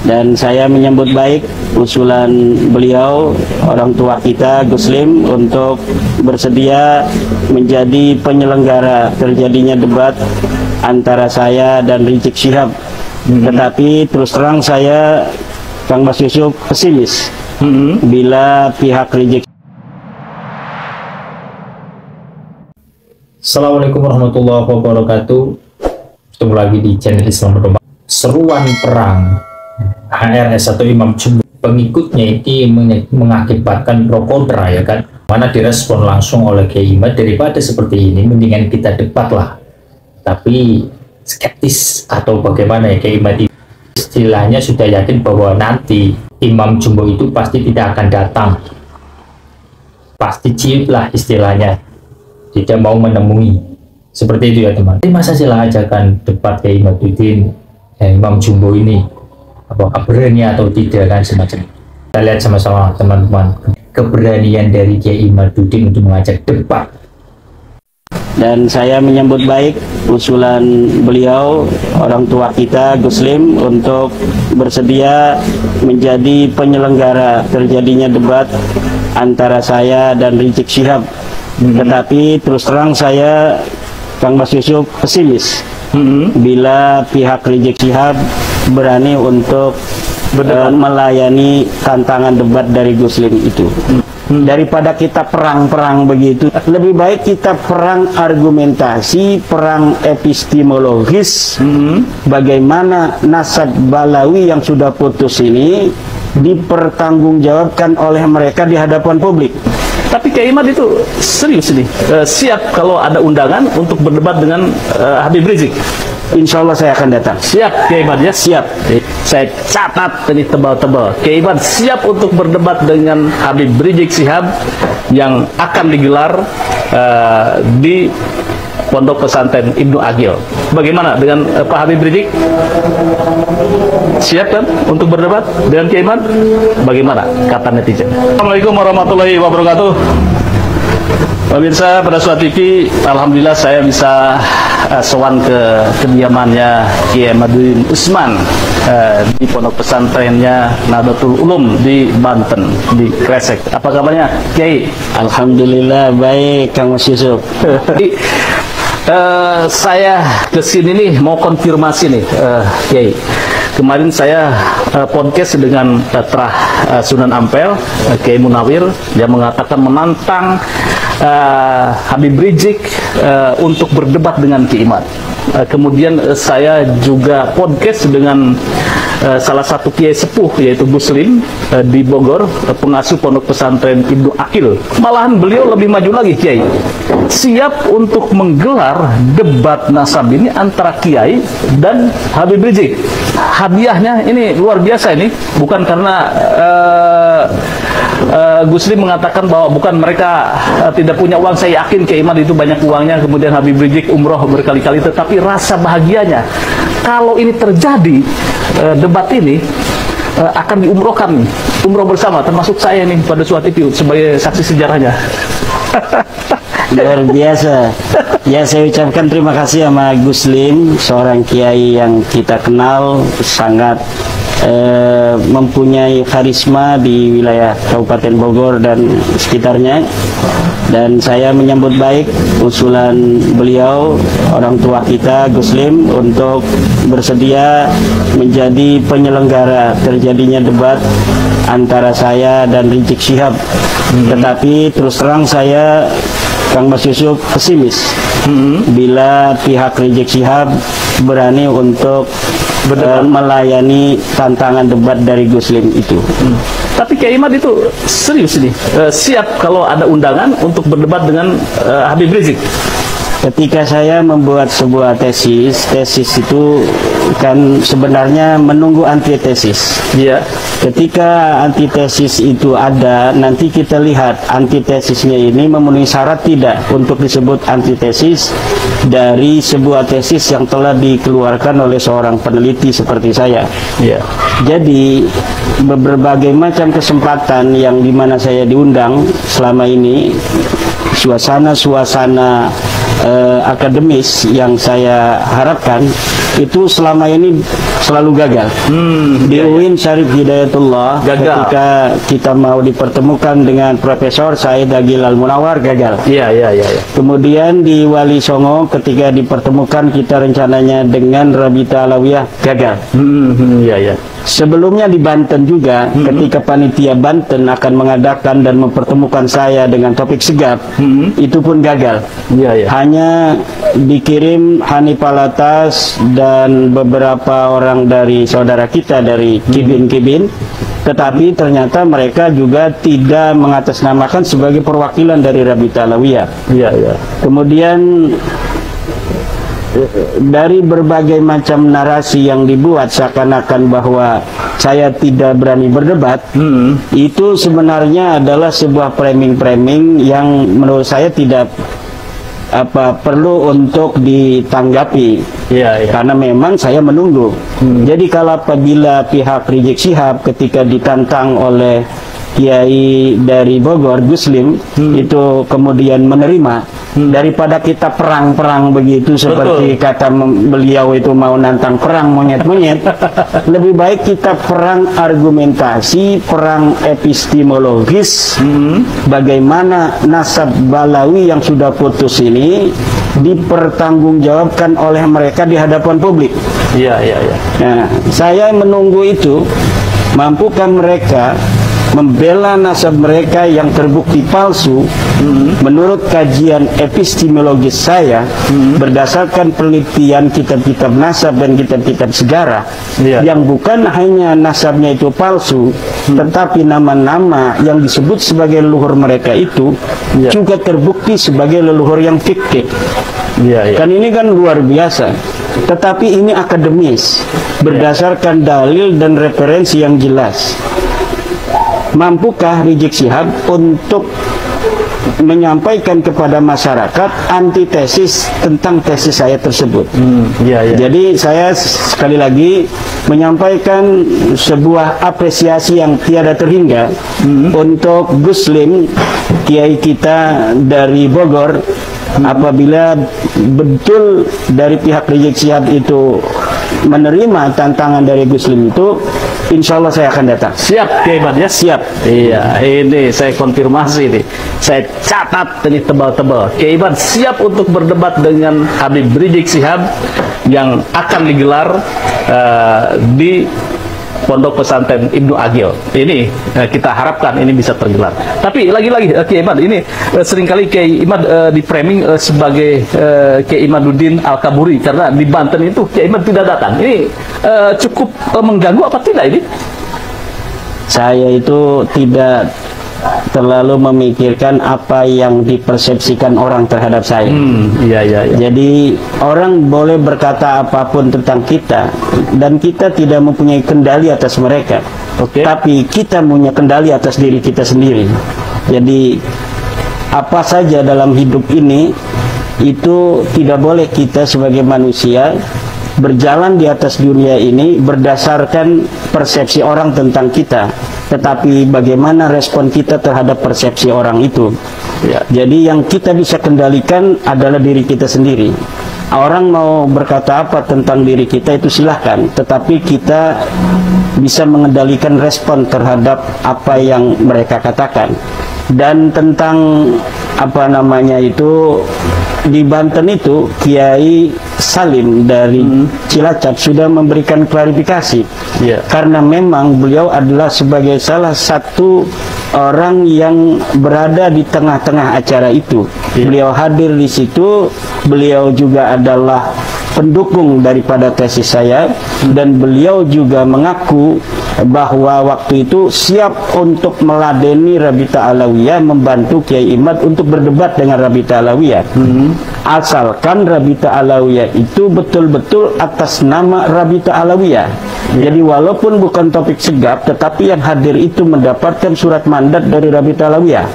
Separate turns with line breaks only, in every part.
Dan saya menyambut baik usulan beliau, orang tua kita Gus Lim, untuk bersedia menjadi penyelenggara terjadinya debat antara saya dan Rizik Syihab. Tetapi terus terang saya, Kang Mas Yusuf, pesimis bila pihak Rizik.
Assalamualaikum warahmatullahi wabarakatuh. Ketemu lagi di channel Islam Berkembang. Seruan perang HRS atau Imam Jumbo pengikutnya ini mengakibatkan pro kontra, ya kan, mana direspon langsung oleh Kiai Imad. Daripada seperti ini mendingan kita debat lah, tapi skeptis atau bagaimana ya Kiai Imad itu istilahnya sudah yakin bahwa nanti Imam Jumbo itu pasti tidak akan datang, pasti ciut lah istilahnya, tidak mau menemui. Seperti itu ya teman. Masa sila ajakan debat Kiai Imaduddin Imam Jumbo ini, apakah berani atau tidak, kan semacam. Kita lihat sama-sama teman-teman keberanian dari Kiai Imaduddin untuk mengajak debat.
Dan saya menyambut baik usulan beliau, orang tua kita Gus Lim, untuk bersedia menjadi penyelenggara terjadinya debat antara saya dan Rizik Syihab. Tetapi terus terang saya, Kang Mas Yusuf, pesimis bila pihak Rizik Syihab berani untuk melayani tantangan debat dari Gus Lim itu. Daripada kita perang-perang begitu, lebih baik kita perang argumentasi, perang epistemologis. Bagaimana nasab Balawi yang sudah putus ini dipertanggungjawabkan oleh mereka di hadapan publik.
Tapi Kiai Imad itu serius nih, siap kalau ada undangan untuk berdebat dengan Habib Rizik.
Insya Allah saya akan datang.
Siap Kiai Imad ya? Siap. Saya catat ini tebal-tebal. Kiai Imad siap untuk berdebat dengan Habib Rizik Syihab yang akan digelar di Pondok Pesantren Ibnu Aqil. Bagaimana dengan Pak Habib Rizik? Siap kan untuk berdebat dengan Kiai Imad? Bagaimana kata netizen? Assalamualaikum warahmatullahi wabarakatuh. Pemirsa Pada Suara TV, alhamdulillah saya bisa sowan ke kediamannya Kiai Imaduddin Utsman di pondok pesantrennya Nahdlatul Ulum di Banten, di Kresek. Apa kabarnya Kiai?
Alhamdulillah baik, Kang Mas Yusuf.
Saya kesini nih mau konfirmasi nih Kiai. Kemarin saya podcast dengan Terah Sunan Ampel, Kiai Munawir, dia mengatakan menantang Habib Rizik untuk berdebat dengan Kiai Imad. Kemudian saya juga podcast dengan salah satu kiai sepuh, yaitu Gus Lim di Bogor, pengasuh pondok pesantren Ibnu Aqil. Malahan beliau lebih maju lagi, Kiai, siap untuk menggelar debat nasab ini antara Kiai dan Habib Rizik. Hadiahnya ini luar biasa, ini bukan karena Gus Lim mengatakan bahwa bukan mereka tidak punya uang. Saya yakin Kiai Imad itu banyak uangnya, kemudian Habib Rizik umroh berkali-kali, tetapi rasa bahagianya kalau ini terjadi, debat ini akan diumrohkan, umroh bersama, termasuk saya nih Pada Suara TV sebagai saksi sejarahnya.
Luar biasa. Ya, saya ucapkan terima kasih sama Gus Lim, seorang kiai yang kita kenal sangat mempunyai karisma di wilayah Kabupaten Bogor dan sekitarnya. Dan saya menyambut baik usulan beliau, orang tua kita Gus Lim, untuk bersedia menjadi penyelenggara terjadinya debat antara saya dan Rizik Syihab. Tetapi terus terang saya, Kang Mas Yusuf, pesimis bila pihak Rizik Syihab berani untuk melayani tantangan debat dari Gus Lim itu.
Tapi Kiai Imad itu serius nih, siap kalau ada undangan untuk berdebat dengan Habib Rizik.
Ketika saya membuat sebuah tesis itu kan sebenarnya menunggu antitesis.
Iya.
Ketika antitesis itu ada, nanti kita lihat antitesisnya ini memenuhi syarat tidak untuk disebut antitesis dari sebuah tesis yang telah dikeluarkan oleh seorang peneliti seperti saya.
Iya.
Jadi berbagai macam kesempatan yang dimana saya diundang selama ini, suasana-suasana akademis yang saya harapkan itu selama ini selalu gagal. Di UIN Syarif Hidayatullah ketika kita mau dipertemukan dengan Profesor Said Agil Al-Munawar gagal.
Iya.
Kemudian di Wali Songo ketika dipertemukan kita rencananya dengan Rabita Alawiyah gagal.
Iya.
Sebelumnya di Banten juga ketika panitia Banten akan mengadakan dan mempertemukan saya dengan Topik Segaf, itu pun gagal.
Iya.
Hanya dikirim Hanif Alatas dan beberapa orang dari saudara kita dari Kibin, tetapi ternyata mereka juga tidak mengatasnamakan sebagai perwakilan dari Rabita Alawiyah.
Iya.
Kemudian dari berbagai macam narasi yang dibuat seakan-akan bahwa saya tidak berani berdebat, itu sebenarnya adalah sebuah framing yang menurut saya tidak perlu untuk ditanggapi. Karena memang saya menunggu. Jadi kalau apabila pihak Rizik Syihab ketika ditantang oleh Kiai dari Bogor, Guslim, itu kemudian menerima, daripada kita perang-perang begitu seperti kata beliau itu mau nantang perang monyet-monyet, lebih baik kita perang argumentasi, perang epistemologis, bagaimana nasab Balawi yang sudah putus ini dipertanggungjawabkan oleh mereka di hadapan publik.
Iya.
Nah, saya menunggu itu, mampukah mereka membela nasab mereka yang terbukti palsu menurut kajian epistemologis saya berdasarkan penelitian kitab-kitab nasab dan kitab-kitab sejarah yang bukan hanya nasabnya itu palsu, tetapi nama-nama yang disebut sebagai leluhur mereka itu juga terbukti sebagai leluhur yang fiktif. Kan ini kan luar biasa. Tetapi ini akademis, berdasarkan dalil dan referensi yang jelas. Mampukah Rizik Syihab untuk menyampaikan kepada masyarakat antitesis tentang tesis saya tersebut? Jadi saya sekali lagi menyampaikan sebuah apresiasi yang tiada terhingga untuk Guslim, kiai kita dari Bogor. Apabila betul dari pihak Rizik Syihab itu menerima tantangan dari Guslim itu, insya Allah saya akan datang.
Siap, Kiai Imad ya? Siap. Iya, ini saya konfirmasi nih. Saya catat ini tebal-tebal. Kiai Imad siap untuk berdebat dengan Habib Rizik Syihab yang akan digelar di Pondok Pesantren Ibnu Agil. Ini kita harapkan ini bisa tergelar. Tapi lagi-lagi Kiai Imad ini seringkali Kiai Imad di framing sebagai Kiai Imaduddin Al-Kaburi karena di Banten itu Kiai Imad tidak datang. Ini cukup mengganggu apa tidak ini?
Saya itu tidak terlalu memikirkan apa yang dipersepsikan orang terhadap saya. Jadi orang boleh berkata apapun tentang kita dan kita tidak mempunyai kendali atas mereka. Tapi kita punya kendali atas diri kita sendiri. Jadi apa saja dalam hidup ini itu tidak boleh kita sebagai manusia berjalan di atas dunia ini berdasarkan persepsi orang tentang kita, tetapi bagaimana respon kita terhadap persepsi orang itu. Jadi yang kita bisa kendalikan adalah diri kita sendiri. Orang mau berkata apa tentang diri kita itu silahkan, tetapi kita bisa mengendalikan respon terhadap apa yang mereka katakan. Dan tentang apa namanya itu, di Banten itu Kiai Salim dari Cilacap sudah memberikan klarifikasi. Karena memang beliau adalah sebagai salah satu orang yang berada di tengah-tengah acara itu. Beliau hadir di situ, beliau juga adalah pendukung daripada tesis saya, dan beliau juga mengaku bahwa waktu itu siap untuk meladeni Rabita Alawiyah, membantu Kiai Imad untuk berdebat dengan Rabita Alawiyah. Asalkan Rabita Alawiyah itu betul-betul atas nama Rabita Alawiyah. Jadi walaupun bukan Topik Segaf, tetapi yang hadir itu mendapatkan surat mandat dari Rabita Alawiyah.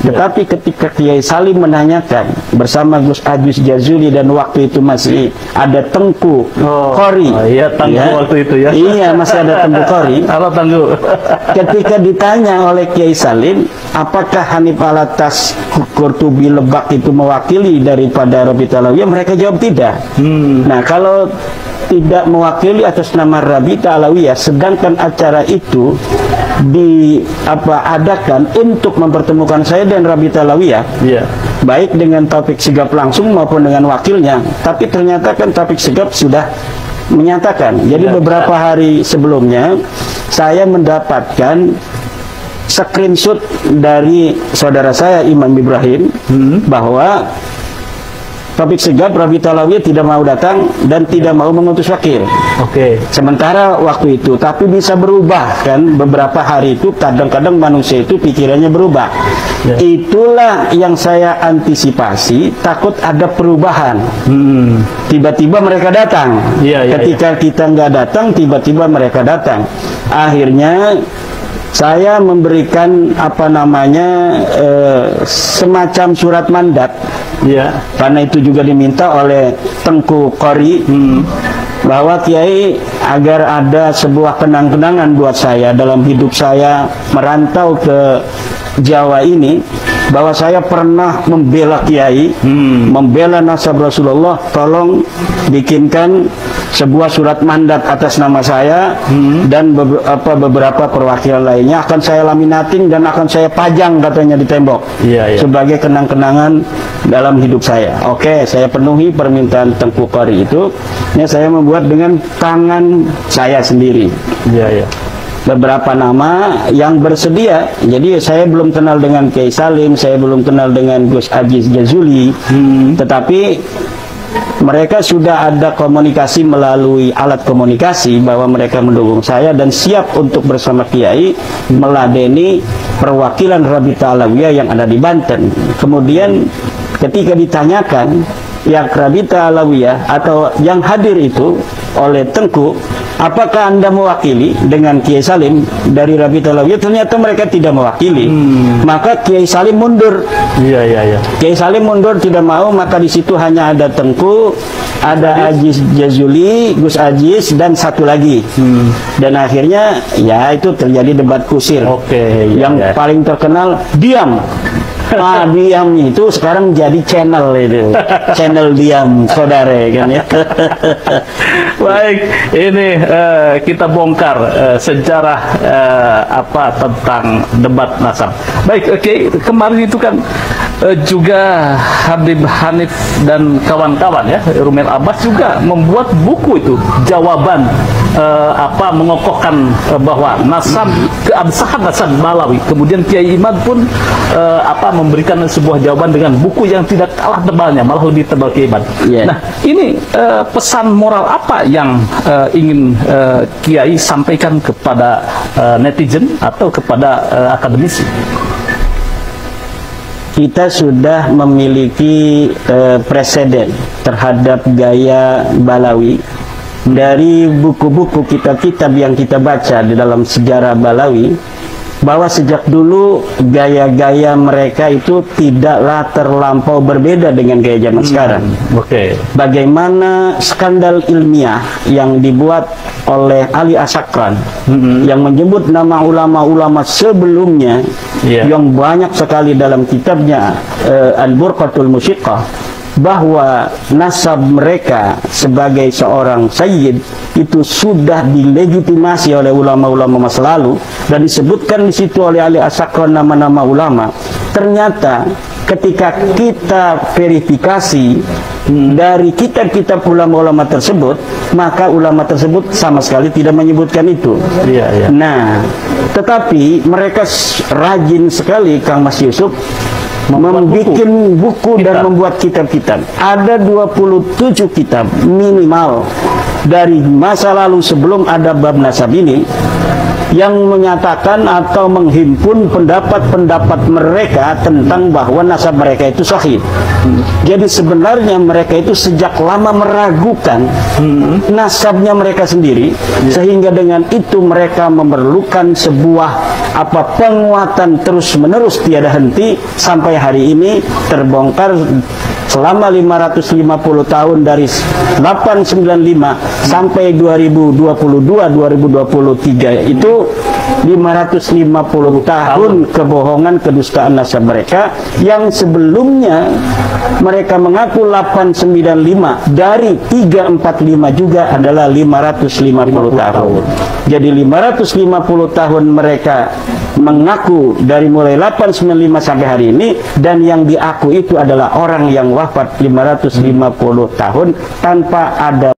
Tetapi ketika Kiai Salim menanyakan bersama Gus Ajis Jazuli dan waktu itu masih ada Tengku Qori.
Iya, Tengku waktu itu ya.
Iya, masih ada Tengku Qori.
Halo Tengku.
Ketika ditanya oleh Kiai Salim, apakah Hanif Alatas Qurtubi Lebak itu mewakili daripada Rabita Alawiyah, mereka jawab tidak. Nah, kalau tidak mewakili atas nama Rabita Alawiyah, sedangkan acara itu diadakan untuk mempertemukan saya dan Rabita Alawiyah, baik dengan Taufik Sigap langsung maupun dengan wakilnya, tapi ternyata kan Taufik Sigap sudah menyatakan. Jadi beberapa hari sebelumnya saya mendapatkan screenshot dari saudara saya Imam Ibrahim bahwa Taufik Sigap, Rabita Alawiyah tidak mau datang dan tidak mau mengutus wakil. Sementara waktu itu, tapi bisa berubah kan, beberapa hari itu kadang-kadang manusia itu pikirannya berubah. Itulah yang saya antisipasi, takut ada perubahan. Tiba-tiba mereka datang. Ketika kita nggak datang, tiba-tiba mereka datang. Akhirnya saya memberikan semacam surat mandat. Karena itu juga diminta oleh Tengku Qori bahwa Kiai agar ada sebuah kenang-kenangan buat saya dalam hidup saya merantau ke Jawa ini, bahwa saya pernah membela Kiai, membela nasab Rasulullah. Tolong bikinkan sebuah surat mandat atas nama saya dan beberapa perwakilan lainnya, akan saya laminating dan akan saya pajang katanya di tembok sebagai kenang-kenangan dalam hidup saya. Oke, saya penuhi permintaan Tengku Qori itu. Ini saya membuat dengan tangan saya sendiri. Beberapa nama yang bersedia. Jadi saya belum kenal dengan Kiai Salim, saya belum kenal dengan Gus Ajis Jazuli, tetapi mereka sudah ada komunikasi melalui alat komunikasi bahwa mereka mendukung saya dan siap untuk bersama Kiai meladeni perwakilan Rabita Alawiyah yang ada di Banten. Kemudian ketika ditanyakan yang Rabita Alawiyah atau yang hadir itu oleh Tengku, apakah Anda mewakili dengan Kiai Salim dari Rabita Alawiyah? Ternyata mereka tidak mewakili. Maka Kiai Salim mundur. Kiai Salim mundur, tidak mau. Maka di situ hanya ada Tengku, ada Ajis Jazuli, Gus Ajis, dan satu lagi. Dan akhirnya ya itu terjadi debat kusir. Yang paling terkenal diam. Diam itu sekarang jadi channel itu, channel diam saudara kan ya.
Baik, ini kita bongkar sejarah tentang debat nasab. Baik, kemarin itu kan juga Habib Hanif dan kawan-kawan ya, Rumel Abbas juga membuat buku itu, jawaban mengokohkan bahwa nasab, keabsahan nasab Balawi. Kemudian Kiai Imad pun memberikan sebuah jawaban dengan buku yang tidak kalah tebalnya, malah lebih tebal Kiai Imad. Nah, ini pesan moral apa yang ingin Kiai sampaikan kepada netizen atau kepada akademisi?
Kita sudah memiliki preseden terhadap gaya Balawi dari buku-buku kitab-kitab yang kita baca di dalam sejarah Balawi, bahwa sejak dulu gaya-gaya mereka itu tidaklah terlampau berbeda dengan gaya zaman sekarang. Bagaimana skandal ilmiah yang dibuat oleh Ali Asakran yang menyebut nama ulama-ulama sebelumnya yang banyak sekali dalam kitabnya Al-Burqatul Musyiqqah, bahwa nasab mereka sebagai seorang sayyid itu sudah dilegitimasi oleh ulama-ulama masa lalu, dan disebutkan di situ oleh Ali Asakran nama-nama ulama. Ternyata ketika kita verifikasi dari kitab-kitab ulama-ulama tersebut, maka ulama tersebut sama sekali tidak menyebutkan itu. Nah, tetapi mereka rajin sekali, Kang Mas Yusuf, membuat buku dan membuat kitab-kitab. Ada 27 kitab minimal dari masa lalu sebelum ada bab nasab ini. yang menyatakan atau menghimpun pendapat-pendapat mereka tentang bahwa nasab mereka itu sahih. Jadi sebenarnya mereka itu sejak lama meragukan nasabnya mereka sendiri, sehingga dengan itu mereka memerlukan sebuah penguatan terus-menerus tiada henti sampai hari ini terbongkar. Selama 550 tahun dari 895 sampai 2022-2023 itu 550 tahun kebohongan kedustaan nasab mereka, yang sebelumnya mereka mengaku 895 dari 345 juga adalah 550 tahun. Jadi 550 tahun mereka mengaku dari mulai 895 sampai hari ini, dan yang diaku itu adalah orang yang wafat 550 tahun tanpa ada